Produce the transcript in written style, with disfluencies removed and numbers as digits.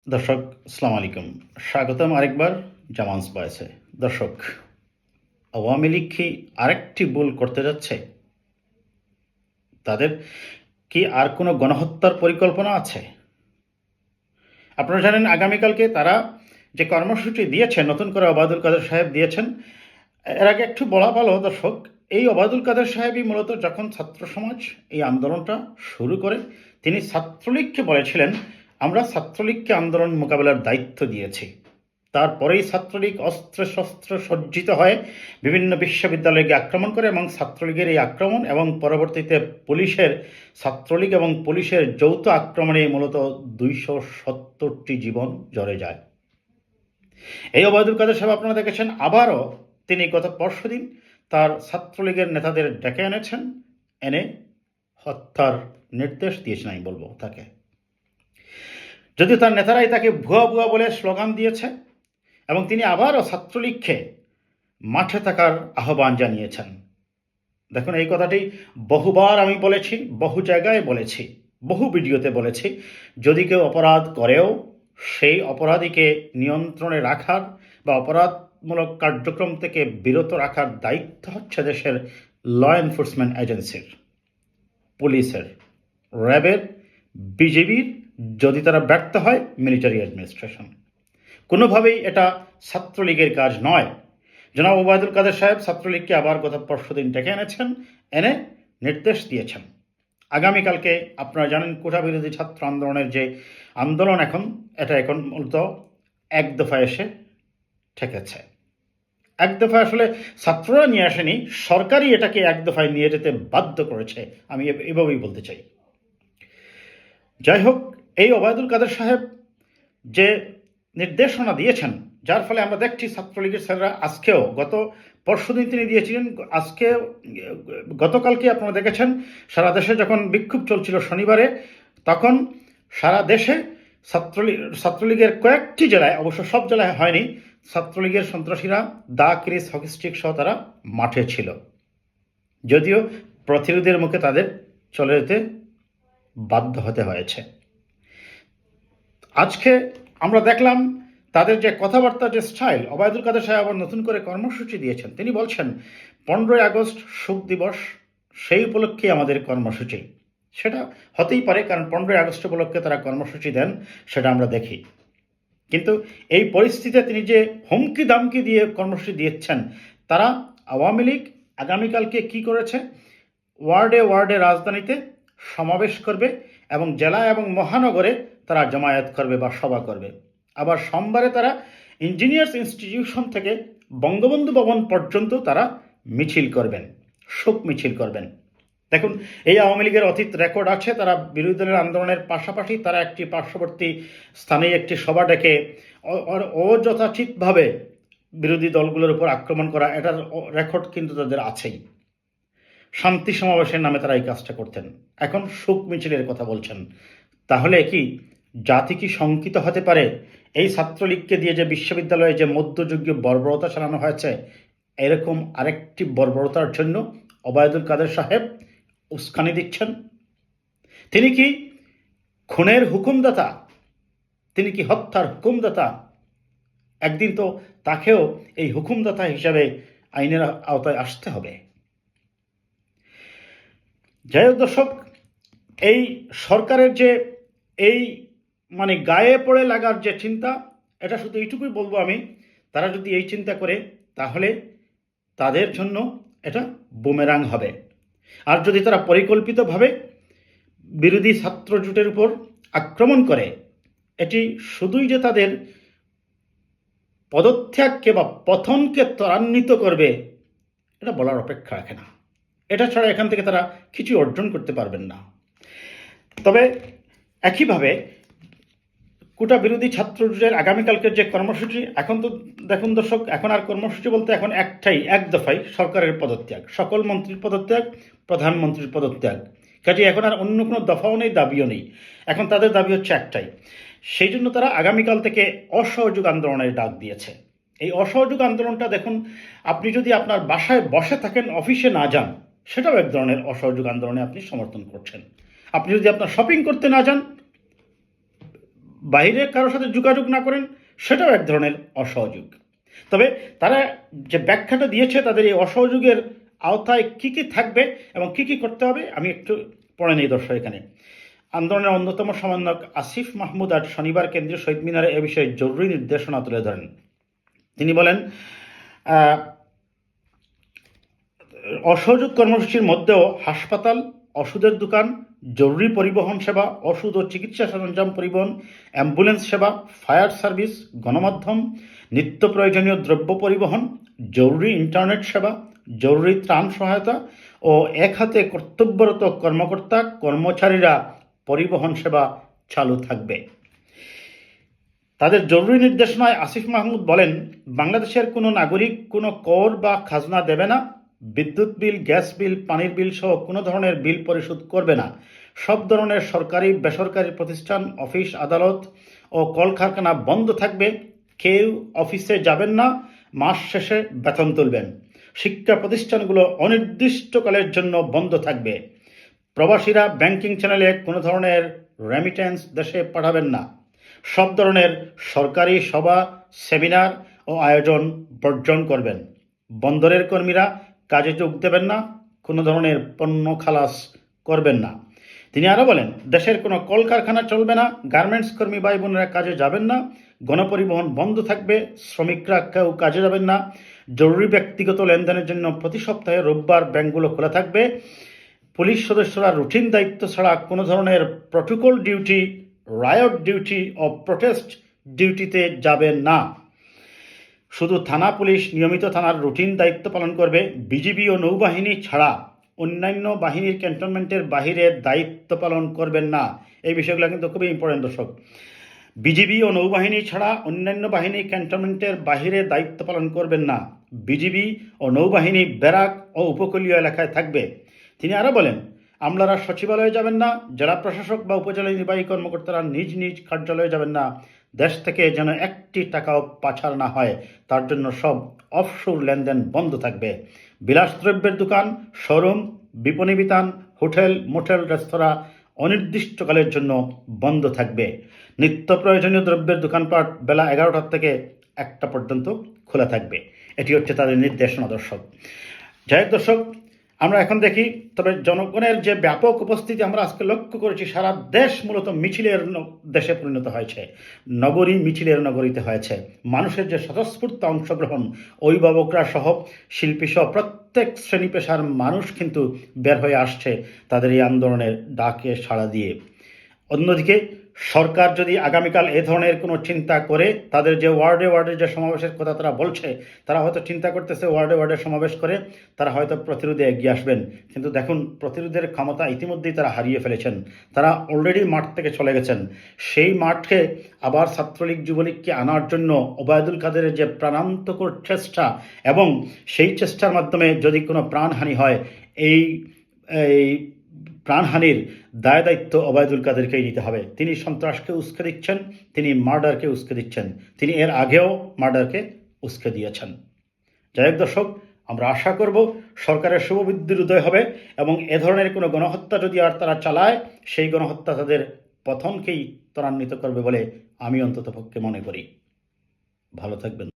দর্শক আসসালামু আলাইকুম। স্বাগতম আরেকবার জামানস বয়েসে। দর্শক, আওয়ামী লীগ কি আরেকটি ভুল করতে যাচ্ছে? তাদের কি আর কোনো গণহত্যার পরিকল্পনা আছে? আপনারা জানেন আগামীকালকে তারা যে কর্মসূচি দিয়েছেন, নতুন করে ওবায়দুল কাদের সাহেব দিয়েছেন। এর আগে একটু বলা ভালো দর্শক, এই ওবায়দুল কাদের সাহেবই মূলত যখন ছাত্র সমাজ এই আন্দোলনটা শুরু করে, তিনি ছাত্রলীগকে বলেছিলেন, আমরা ছাত্রলীগকে আন্দোলন মোকাবেলার দায়িত্ব দিয়েছি। তারপরেই ছাত্রলীগ অস্ত্রে শস্ত্রে সজ্জিত হয়ে বিভিন্ন বিশ্ববিদ্যালয়কে আক্রমণ করে এবং ছাত্রলীগের এই আক্রমণ এবং পরবর্তীতে ছাত্রলীগ এবং পুলিশের যৌথ আক্রমণে মূলত 270টি জীবন ঝরে যায়। এই ওবায়দুল কাদের সাহেব আপনারা দেখেছেন, আবারও তিনি গত পরশুদিন তার ছাত্রলীগের নেতাদের ডেকে এনেছেন, এনে হত্যার নির্দেশ দিয়েছেন। আমি বলবো তাকে, যদিও তার নেতারাই তাকে ভুয়া ভুয়া বলে স্লোগান দিয়েছে এবং তিনি আবারও ছাত্রলীগকে মাঠে থাকার আহ্বান জানিয়েছেন। দেখুন, এই কথাটি বহুবার আমি বলেছি, বহু জায়গায় বলেছি, বহু ভিডিওতে বলেছি, যদি কেউ অপরাধ করেও সেই অপরাধীকে নিয়ন্ত্রণে রাখার বা অপরাধমূলক কার্যক্রম থেকে বিরত রাখার দায়িত্ব হচ্ছে দেশের ল এনফোর্সমেন্ট এজেন্সির, পুলিশের, র্যাবের, বিজিবির। যদি তারা ব্যর্থ হয়, মিলিটারি অ্যাডমিনিস্ট্রেশন। কোনোভাবেই এটা ছাত্রলীগের কাজ নয়। জনাব ওবায়দুল কাদের সাহেব ছাত্রলীগকে আবার গত পরশুদিন ডেকে এনেছেন, এনে নির্দেশ দিয়েছেন আগামীকালকে। আপনারা জানেন কোটা বিরোধী ছাত্র আন্দোলনের যে আন্দোলন এটা এখন মূলত এক দফায় এসে ঠেকেছে। এক দফায় আসলে ছাত্ররা নিয়ে আসেনি, সরকারই এটাকে এক দফায় নিয়ে যেতে বাধ্য করেছে, আমি এভাবেই বলতে চাই। যাই হোক, এই ওবায়দুল কাদের সাহেব যে নির্দেশনা দিয়েছেন, যার ফলে আমরা দেখছি ছাত্রলীগের স্যাররা আজকেও, গত পরশুদিন তিনি দিয়েছিলেন, আজকে গতকালকে আপনারা দেখেছেন সারা দেশে যখন বিক্ষোভ চলছিল শনিবারে, তখন সারা দেশে ছাত্রলীগের কয়েকটি জেলায়, অবশ্য সব জেলায় হয়নি, ছাত্রলীগের সন্ত্রাসীরা দা, ক্রিস, হকি স্টিক সহ তারা মাঠে ছিল। যদিও প্রতিরোধের মুখে তাদের চলে যেতে বাধ্য হতে হয়েছে। আজকে আমরা দেখলাম তাদের যে কথাবার্তা, যে স্টাইল। ওবায়দুল কাদের সাহেব আবার নতুন করে কর্মসূচি দিয়েছেন। তিনি বলছেন 15ই আগস্ট শোক দিবস, সেই উপলক্ষে আমাদের কর্মসূচি। সেটা হতেই পারে, কারণ 15ই আগস্ট উপলক্ষে তারা কর্মসূচি দেন, সেটা আমরা দেখি। কিন্তু এই পরিস্থিতিতে তিনি যে হুমকি দামকি দিয়ে কর্মসূচি দিচ্ছেন, তারা আওয়ামী লীগ আগামীকালকে কি করেছে, ওয়ার্ডে ওয়ার্ডে রাজধানীতে সমাবেশ করবে এবং জেলা এবং মহানগরে তারা জমায়েত করবে বা সভা করবে। আবার সোমবারে তারা ইঞ্জিনিয়ার্স ইনস্টিটিউশন থেকে বঙ্গবন্ধু ভবন পর্যন্ত তারা মিছিল করবেন, শোক মিছিল করবেন। দেখুন, এই আওয়ামী লীগের অতীত রেকর্ড আছে। তারা বিরোধী দলের আন্দোলনের পাশাপাশি তারা একটি পার্শ্ববর্তী স্থানে একটি সভা ডেকে অযথাচিতভাবে বিরোধী দলগুলোর উপর আক্রমণ করা, এটার রেকর্ড কিন্তু তাদের আছেই। শান্তি সমাবেশের নামে তারা এই কাজটা করতেন, এখন শোক মিছিলের কথা বলছেন। তাহলে কি জাতি কি শঙ্কিত হতে পারে? এই ছাত্রলীগকে দিয়ে যে বিশ্ববিদ্যালয়ে যে মধ্যযুগীয় বর্বরতা চালানো হয়েছে, এরকম আরেকটি বর্বরতার জন্য ওবায়দুল কাদের সাহেব উস্কানি দিচ্ছেন? তিনি কি খুনের হুকুমদাতা? তিনি কি হত্যার হুকুমদাতা? একদিন তো তাকেও এই হুকুমদাতা হিসাবে আইনের আওতায় আসতে হবে। যাই হোক দর্শক, এই সরকারের যে এই গায়ে পড়ে লাগার যে চিন্তা, এটা শুধু এইটুকুই বলবো আমি, তারা যদি এই চিন্তা করে তাহলে তাদের জন্য এটা বুমেরাং হবে। আর যদি তারা পরিকল্পিতভাবে বিরোধী ছাত্র জোটের উপর আক্রমণ করে, এটি শুধুই যে তাদের পদত্যাগকে বা পতনকে ত্বরান্বিত করবে, এটা বলার অপেক্ষা রাখে না। এটা ছাড়া এখান থেকে তারা কিছু অর্জন করতে পারবেন না। তবে একইভাবে কোটা বিরোধী ছাত্র জোটের আগামীকালকের যে কর্মসূচি, এখন তো দেখুন দর্শক, এখন আর কর্মসূচি বলতে এখন একটাই, এক দফাই সরকারের পদত্যাগ, সকল মন্ত্রীর পদত্যাগ, প্রধানমন্ত্রীর পদত্যাগ। কাজে এখন আর অন্য কোনো দফাও নেই, দাবিও নেই। এখন তাদের দাবি হচ্ছে একটাই। সেই জন্য তারা আগামীকাল থেকে অসহযোগ আন্দোলনের ডাক দিয়েছে। এই অসহযোগ আন্দোলনটা দেখুন, আপনি যদি আপনার বাসায় বসে থাকেন, অফিসে না যান, সেটাও এক ধরনের অসহযোগ আন্দোলনে আপনি সমর্থন করছেন। আপনি যদি আপনার শপিং করতে না যান, বাইরে কারোর সাথে যোগাযোগ না করেন, সেটাও এক ধরনের অসহযোগ। তবে তারা যে ব্যাখ্যাটা দিয়েছে তাদের এই অসহযোগের আওতায় কী কী থাকবে এবং কী কী করতে হবে আমি একটু পড়ে নিই দর্শক। এখানে আন্দোলনের অন্যতম সমন্বয়ক আসিফ মাহমুদ আজ শনিবার কেন্দ্রীয় শহীদ মিনারে এ বিষয়ে জরুরি নির্দেশনা তুলে ধরেন। তিনি বলেন, অসহযোগ কর্মসূচির মধ্যেও হাসপাতাল, ওষুধের দোকান, জরুরি পরিবহন সেবা, ওষুধ ও চিকিৎসা সরঞ্জাম পরিবহন, অ্যাম্বুলেন্স সেবা, ফায়ার সার্ভিস, গণমাধ্যম, নিত্য প্রয়োজনীয় দ্রব্য পরিবহন, জরুরি ইন্টারনেট সেবা, জরুরি ত্রাণ সহায়তা ও এক হাতে কর্তব্যরত কর্মকর্তা কর্মচারীরা পরিবহন সেবা চালু থাকবে। তাদের জরুরি নির্দেশনায় আসিফ মাহমুদ বলেন, বাংলাদেশের কোনো নাগরিক কোনো কর বা খাজনা দেবে না, বিদ্যুৎ বিল, গ্যাস বিল, পানির বিল সহ কোনো ধরনের বিল পরিশোধ করবে না। সব ধরনের সরকারি বেসরকারি প্রতিষ্ঠান, অফিস আদালত ও কলকারখানা বন্ধ থাকবে। কেউ অফিসে যাবেন না, মাস শেষে বেতন তুলবেন। শিক্ষা প্রতিষ্ঠানগুলো অনির্দিষ্টকালের জন্য বন্ধ থাকবে। প্রবাসীরা ব্যাংকিং চ্যানেলে কোনো ধরনের রেমিটেন্স দেশে পাঠাবেন না। সব ধরনের সরকারি সভা, সেমিনার ও আয়োজন বর্জন করবেন। বন্দরের কর্মীরা কাজে যোগ দেবেন না, কোনো ধরনের পণ্য খালাস করবেন না। তিনি আরও বলেন, দেশের কোনো কলকারখানা চলবে না, গার্মেন্টস কর্মী ভাই বোনেরা কাজে যাবেন না, গণপরিবহন বন্ধ থাকবে, শ্রমিকরা কেউ কাজে যাবেন না। জরুরি ব্যক্তিগত লেনদেনের জন্য প্রতি সপ্তাহে রোববার ব্যাংকগুলো খোলা থাকবে। পুলিশ সদস্যরা রুটিন দায়িত্ব ছাড়া কোনো ধরনের প্রটোকল ডিউটি, রায়ট ডিউটি ও প্রোটেস্ট ডিউটিতে যাবেন না। শুধু থানা পুলিশ নিয়মিত থানার রুটিন দায়িত্ব পালন করবে। বিজিবি ও নৌবাহিনী ছাড়া অন্যান্য বাহিনীর ক্যান্টনমেন্টের বাহিরে দায়িত্ব পালন করবেন না। এই বিষয়গুলো কিন্তু খুবই ইম্পর্টেন্ট দর্শক। বিজিবি ও নৌবাহিনী ছাড়া অন্যান্য বাহিনী ক্যান্টনমেন্টের বাহিরে দায়িত্ব পালন করবেন না। বিজিবি ও নৌবাহিনী ব্যারাক ও উপকূলীয় এলাকায় থাকবে। তিনি আরও বলেন, আমলারা সচিবালয়ে যাবেন না, জেলা প্রশাসক বা উপজেলা নির্বাহী কর্মকর্তারা নিজ নিজ কার্যালয়ে যাবেন না। দেশ থেকে যেন একটি টাকাও পাচার না হয়, তার জন্য সব অফশোর লেনদেন বন্ধ থাকবে। বিলাসদ্রব্যের দোকান, শোরুম, বিপণী বিতান, হোটেল, মোটেল, রেস্তোরাঁ অনির্দিষ্টকালের জন্য বন্ধ থাকবে। নিত্য প্রয়োজনীয় দ্রব্যের দোকানপাট বেলা 11টা থেকে 1টা পর্যন্ত খোলা থাকবে। এটি হচ্ছে তাদের নির্দেশনা দর্শক। যাই হোক দর্শক, আমরা এখন দেখি, তবে জনগণের যে ব্যাপক উপস্থিতি আমরা আজকে লক্ষ্য করেছি, সারা দেশ মূলত মিছিলের দেশে পরিণত হয়েছে, নগরী মিছিলের নগরীতে হয়েছে। মানুষের যে স্বতঃস্ফূর্ত অংশগ্রহণ, অভিভাবকরা সহ শিল্পী সহ প্রত্যেক শ্রেণী পেশার মানুষ কিন্তু বের হয়ে আসছে তাদের এই আন্দোলনের ডাকে সাড়া দিয়ে। অন্যদিকে সরকার যদি আগামীকাল এ ধরনের কোনো চিন্তা করে, তাদের যে ওয়ার্ডে ওয়ার্ডে যে সমাবেশের কথা তারা বলছে, তারা হয়তো চিন্তা করতেছে ওয়ার্ডে ওয়ার্ডে সমাবেশ করে তারা হয়তো প্রতিরোধে এগিয়ে আসবেন। কিন্তু দেখুন, প্রতিরোধের ক্ষমতা ইতিমধ্যেই তারা হারিয়ে ফেলেছেন। তারা অলরেডি মাঠ থেকে চলে গেছেন। সেই মাঠে আবার ছাত্রলীগ যুবলীগকে আনার জন্য ওবায়দুল কাদেরের যে প্রাণান্তকর চেষ্টা, এবং সেই চেষ্টার মাধ্যমে যদি কোনো প্রাণহানি হয়, এই প্রাণহানির দায় দায়িত্ব ওবায়দুল কাদেরকেই নিতে হবে। তিনি সন্ত্রাসকে উস্কে দিচ্ছেন, তিনি মার্ডারকে উস্কে দিচ্ছেন, তিনি এর আগেও মার্ডারকে উস্কে দিয়েছেন। যাই হোক দর্শক, আমরা আশা করব সরকারের শুভবুদ্ধির উদয় হবে এবং এ ধরনের কোনো গণহত্যা যদি আর তারা চালায়, সেই গণহত্যা তাদের পতনকেই ত্বরান্বিত করবে বলে আমি অন্ততপক্ষে মনে করি। ভালো থাকবেন।